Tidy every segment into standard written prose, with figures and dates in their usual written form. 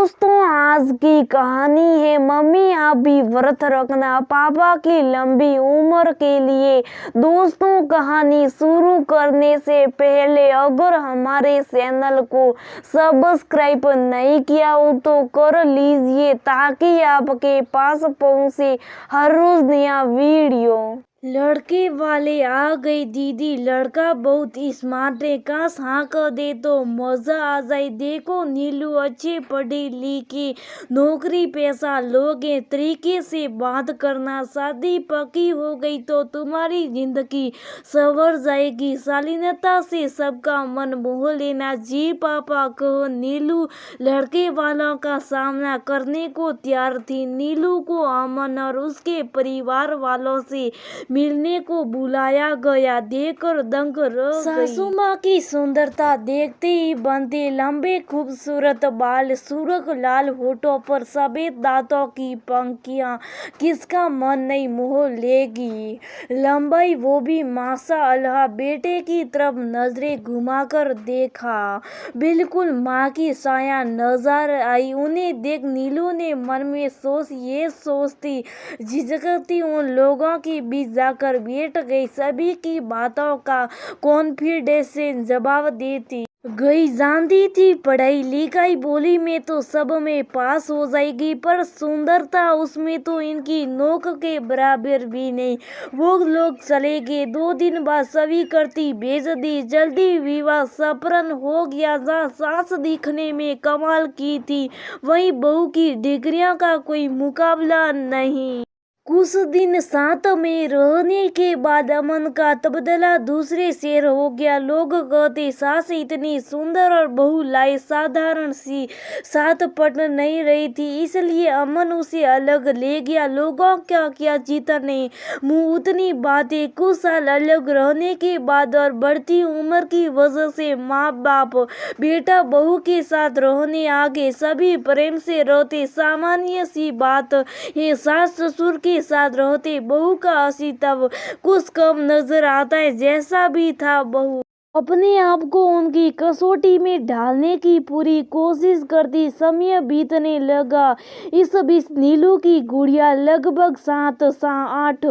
दोस्तों, आज की कहानी है मम्मी आप भी व्रत रखना पापा की लंबी उम्र के लिए। दोस्तों, कहानी शुरू करने से पहले अगर हमारे चैनल को सब्सक्राइब नहीं किया हो तो कर लीजिए ताकि आपके पास पहुंचे हर रोज नया वीडियो। लड़के वाले आ गए दीदी, लड़का बहुत स्मार्ट है, काश हाँ कर दे तो मजा आ जाए। देखो नीलू अच्छे पढ़े लिखे नौकरी पैसा लोग हैं, तरीके से बात करना, शादी पक्की हो गई तो तुम्हारी जिंदगी संवर जाएगी, शालीनता से सबका मन मोह लेना। जी पापा कहो। नीलू लड़के वालों का सामना करने को तैयार थी। नीलू को अमन और उसके परिवार वालों से मिलने को बुलाया गया, देखकर दंग रह गई। सासू माँ की सुंदरता देखते ही बनते लंबे खूबसूरत बाल, सुर्ख लाल होठों पर सफेद दांतों की पंखियां, किसका मन नहीं मोह लेगी। लंबाई वो भी माशाअल्लाह। बेटे की तरफ नजरें घुमाकर देखा, बिल्कुल माँ की साया नजर आई। उन्हें देख नीलू ने मन में सोचती झिझकती उन लोगों के बीच जाकर बैठ गई, सभी की बातों का कॉन्फिडेंस से जवाब देती गई। जानती थी पढ़ाई लिखाई बोली में तो सब में पास हो जाएगी, पर सुंदरता उसमें तो इनकी नोक के बराबर भी नहीं। वो लोग चले गए। 2 दिन बाद सभी करती भेज दी, जल्दी विवाह संपन्न हो गया। जहाँ सास दिखने में कमाल की थी वहीं बहू की डिग्रियां का कोई मुकाबला नहीं। कुछ दिन साथ में रहने के बाद अमन का तबादला दूसरे शहर हो गया। लोग कहते सास इतनी सुंदर और बहू लाई साधारण सी साथ पट नहीं रही थी, इसलिए अमन उसे अलग ले गया। लोगों का क्या जीतने मुंह उतनी बातें। कुछ साल अलग रहने के बाद और बढ़ती उम्र की वजह से माँ बाप बेटा बहू के साथ रहने आ गए। सभी प्रेम से रहते, सामान्य सी बात है। सास ससुर के साथ रहते बहू का अस्तित्व कुछ कम नजर आता है। जैसा भी था बहू अपने आप को उनकी कसौटी में ढालने की पूरी कोशिश करती। समय बीतने लगा। इस बीच नीलू की गुड़िया लगभग 7-8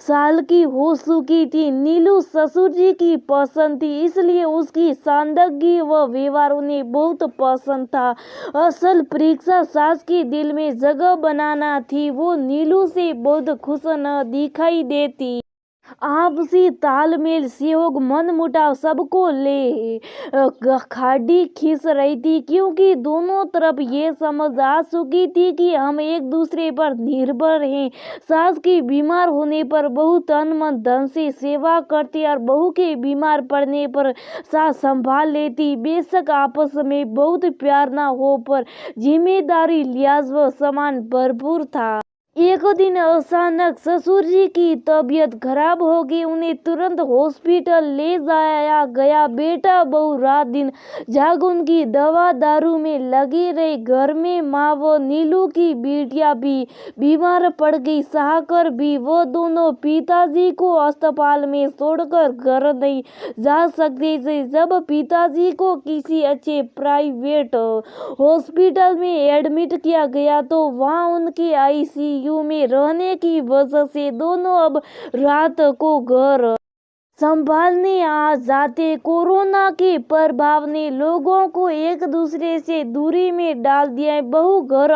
साल की हो चुकी थी। नीलू ससुर जी की पसंद थी, इसलिए उसकी सादगी व व्यवहार उन्हें बहुत पसंद था। असल परीक्षा सास के दिल में जगह बनाना थी। वो नीलू से बहुत खुश न दिखाई देती। आपसी तालमेल सहयोग मन मुटाव सबको ले खाड़ी खींच रही थी, क्योंकि दोनों तरफ ये समझ आ चुकी थी कि हम एक दूसरे पर निर्भर हैं। सास की बीमार होने पर बहू तन मन धन से सेवा करती और बहू के बीमार पड़ने पर सास संभाल लेती। बेशक आपस में बहुत प्यार ना हो, पर जिम्मेदारी लिहाज व सम्मान भरपूर था। एक दिन अचानक ससुर जी की तबीयत खराब हो गई। उन्हें तुरंत हॉस्पिटल ले जाया गया। बेटा बहू रात दिन जाग उनकी दवा दारू में लगी रही। घर में माँ व नीलू की बेटियां भी बीमार पड़ गई। चाहकर भी वो दोनों पिताजी को अस्पताल में छोड़कर घर नहीं जा सकते थे। जब पिताजी को किसी अच्छे प्राइवेट हॉस्पिटल में एडमिट किया गया तो वहाँ उनके ICU में रहने की वजह से दोनों अब रात को घर संभालने आ जाते। कोरोना के प्रभाव ने लोगों को एक दूसरे से दूरी में डाल दिया। बहू घर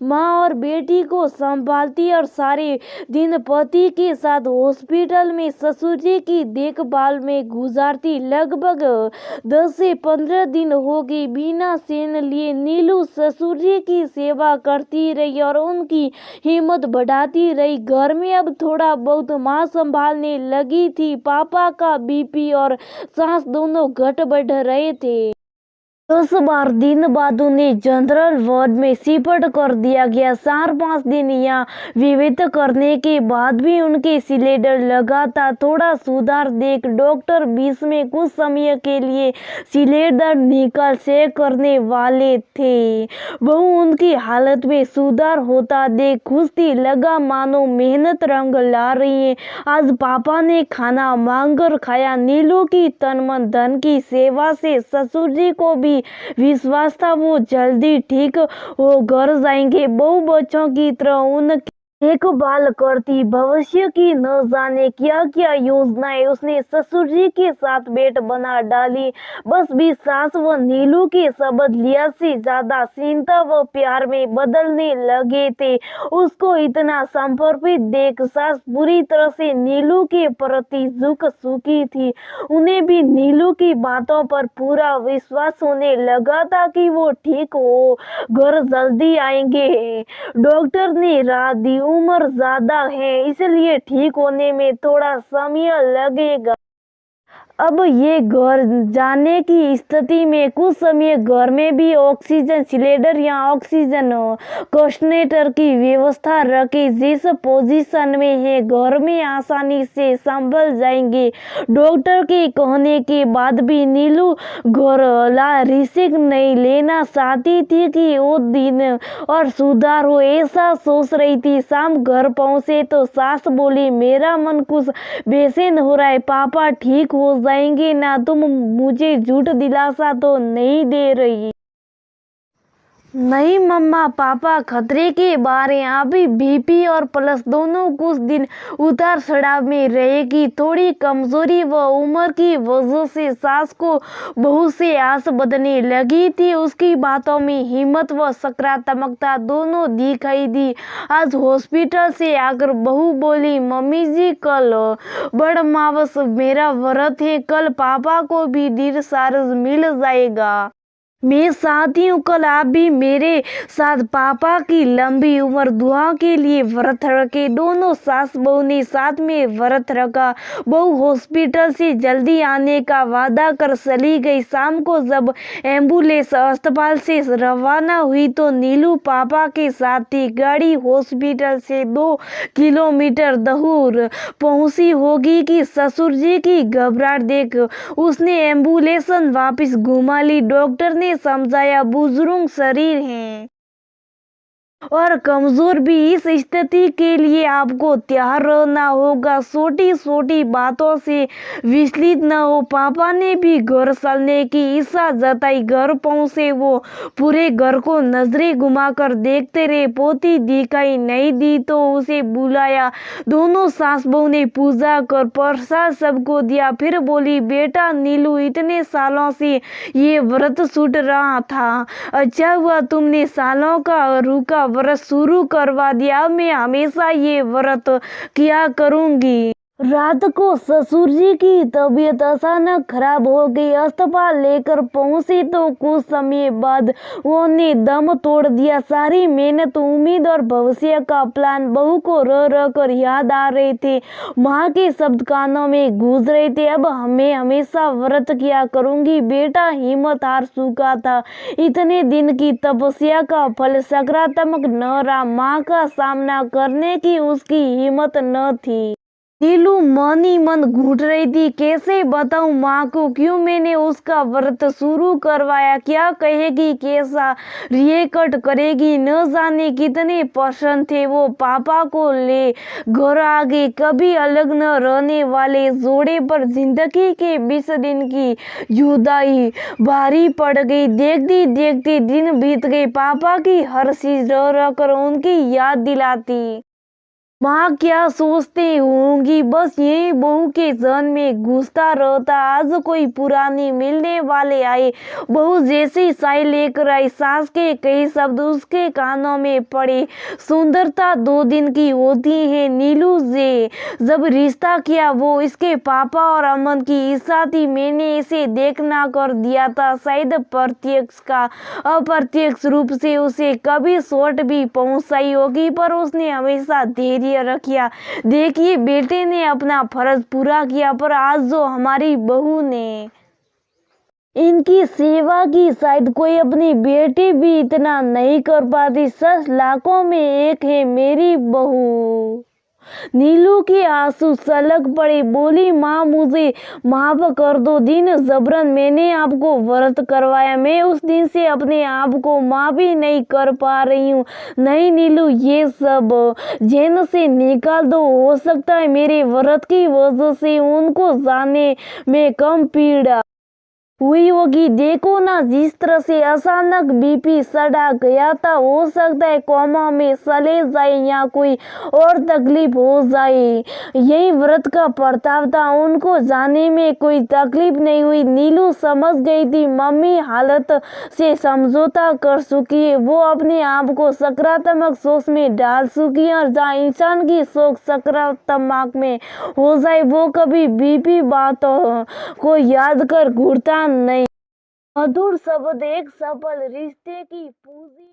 माँ और बेटी को संभालती और सारे दिन पति के साथ हॉस्पिटल में ससुर जी की देखभाल में गुजारती। लगभग 10 से 15 दिन हो गए। बिना चैन लिए नीलू ससुर जी की सेवा करती रही और उनकी हिम्मत बढ़ाती रही। घर में अब थोड़ा बहुत माँ संभालने लगी थी। पापा का BP और सांस दोनों घट बढ़ रहे थे। 10 बार दिन बाद उन्हें जनरल वार्ड में शिफ्ट कर दिया गया। 4-5 दिन यहाँ विविध करने के बाद भी उनके सिलेंडर लगातार थोड़ा सुधार देख डॉक्टर बीच में कुछ समय के लिए सिलेंडर निकाल चेक करने वाले थे। बहू उनकी हालत में सुधार होता देख खुश थी, लगा मानो मेहनत रंग ला रही है। आज पापा ने खाना मांग कर खाया। नीलू की तन मन धन की सेवा से ससुर जी को भी थी, विश्वास था वो जल्दी ठीक हो घर जाएंगे। बहू बच्चों की तरह उनकी देखभाल करती, भविष्य की न जाने क्या क्या योजनाएं उसने ससुर जी के साथ बैठ बना डाली। बस भी सास व नीलू के शब्द लिया से ज्यादा चिंता व प्यार में बदलने लगे थे। उसको इतना समर्पित देख सास पूरी तरह से नीलू के प्रति झुक चुकी थी। उन्हें भी नीलू की बातों पर पूरा विश्वास होने लगा था कि वो ठीक हो घर जल्दी आएंगे। डॉक्टर ने रात दी, उम्र ज्यादा है इसलिए ठीक होने में थोड़ा समय लगेगा। अब ये घर जाने की स्थिति में कुछ समय घर में भी ऑक्सीजन सिलेंडर या ऑक्सीजन कंसंट्रेटर की व्यवस्था रखें। जिस पोजीशन में है घर में आसानी से संभल जाएंगे। डॉक्टर के कहने के बाद भी नीलू घर ला रिस्क नहीं लेना चाहती थी कि वो दिन और सुधार हो, ऐसा सोच रही थी। शाम घर पहुंचे तो सास बोली, मेरा मन कुछ बेचैन हो रहा है, पापा ठीक हो जाएंगे ना? तुम मुझे झूठ दिलासा तो नहीं दे रही? नहीं मम्मा, पापा खतरे के बारे अभी बीपी और प्लस दोनों कुछ दिन उतार चढ़ाव में रहेगी। थोड़ी कमजोरी व उम्र की वजह से सास को बहू से आस बंधने लगी थी। उसकी बातों में हिम्मत व सकारात्मकता दोनों दिखाई दी। आज हॉस्पिटल से आकर बहू बोली, मम्मी जी कल बड़मावस मेरा व्रत है, कल पापा को भी डिस्चार्ज मिल जाएगा। मैं चाहती हूँ कल आप भी मेरे साथ पापा की लंबी उम्र दुआ के लिए व्रत रखे। दोनों सास बहू ने साथ में व्रत रखा। बहू हॉस्पिटल से जल्दी आने का वादा कर चली गई। शाम को जब एम्बुलेंस अस्पताल से रवाना हुई तो नीलू पापा के साथ थी। गाड़ी हॉस्पिटल से 2 किलोमीटर दूर पहुंची होगी कि ससुर जी की घबराहट देख उसने एम्बुलेंस वापस घुमा ली। डॉक्टर ने समझाया, बुजुर्ग शरीर हैं और कमजोर भी, इस स्थिति के लिए आपको तैयार रहना होगा। छोटी छोटी बातों से विचलित न हो। पापा ने भी घर चलने की इच्छा जताई। घर पहुंचे वो पूरे घर को नजरें घुमाकर देखते रहे। पोती दिखाई नहीं दी तो उसे बुलाया। दोनों सास बहू ने पूजा कर प्रसाद सबको दिया। फिर बोली, बेटा नीलू, इतने सालों से ये व्रत छूट रहा था, अच्छा हुआ तुमने सालों का रुका व्रत शुरू करवा दिया। मैं हमेशा ये व्रत किया करूंगी। रात को ससुर जी की तबीयत अचानक खराब हो गई। अस्पताल लेकर पहुंची तो कुछ समय बाद उन्होंने दम तोड़ दिया। सारी मेहनत, उम्मीद और भविष्य का प्लान बहू को रह रह कर याद आ रहे थे। माँ के शब्द कानों में गूंज रहे थे, अब हमें हमेशा व्रत किया करूंगी। बेटा हिम्मत हार चुका था। इतने दिन की तपस्या का फल सकारात्मक न रहा। माँ का सामना करने की उसकी हिम्मत न थी। नीलू मन ही मन घुट रही थी। कैसे बताऊं माँ को क्यों मैंने उसका व्रत शुरू करवाया? क्या कहेगी, कैसा रिएक्ट करेगी? न जाने कितने पसंद थे वो पापा को ले घर आ गए। कभी अलग न रहने वाले जोड़े पर जिंदगी के 20 दिन की जुदाई भारी पड़ गई। देखते देखते दिन बीत गए। पापा की हर चीज रह रह कर उनकी याद दिलाती। माँ क्या सोचते होंगी, बस यही बहू के जहन में घुसता रहता। आज कोई पुरानी मिलने वाले आए। बहू जैसी चाय लेकर आई। सास के कई शब्द उसके कानों में पड़े। सुंदरता 2 दिन की होती है। नीलू से जब रिश्ता किया वो इसके पापा और अमन की इच्छा थी। मैंने इसे देखना कर दिया था। शायद प्रत्यक्ष का अप्रत्यक्ष रूप से उसे कभी चोट भी पहुंचाई होगी, पर उसने हमेशा धैर्य रखिया। देखिए बेटे ने अपना फर्ज पूरा किया, पर आज जो हमारी बहू ने इनकी सेवा की, शायद कोई अपनी बेटी भी इतना नहीं कर पाती। 10 लाखों में एक है मेरी बहू। नीलू के आंसू छलक पड़े। बोली, माँ मुझे माफ कर दो। दिन जबरन मैंने आपको व्रत करवाया। मैं उस दिन से अपने आप को माफ ही नहीं कर पा रही हूँ। नहीं नीलू, ये सब जेन से निकाल दो। हो सकता है मेरे व्रत की वजह से उनको जाने में कम पीड़ा हुई होगी। देखो ना जिस तरह से अचानक बीपी चढ़ा गया था, हो सकता है कोमा में चले जाए या कोई और तकलीफ हो जाए। यही व्रत का प्रताप था, उनको जाने में कोई तकलीफ नहीं हुई। नीलू समझ गई थी मम्मी हालत से समझौता कर चुकी है, वो अपने आप को सकारात्मक सोच में डाल चुकी है। और जहाँ इंसान की सोच सकारात्मक में हो जाए वो कभी बीपी बातों को याद कर घूरता नहीं। मधुर शब्द एक सफल रिश्ते की पूंजी।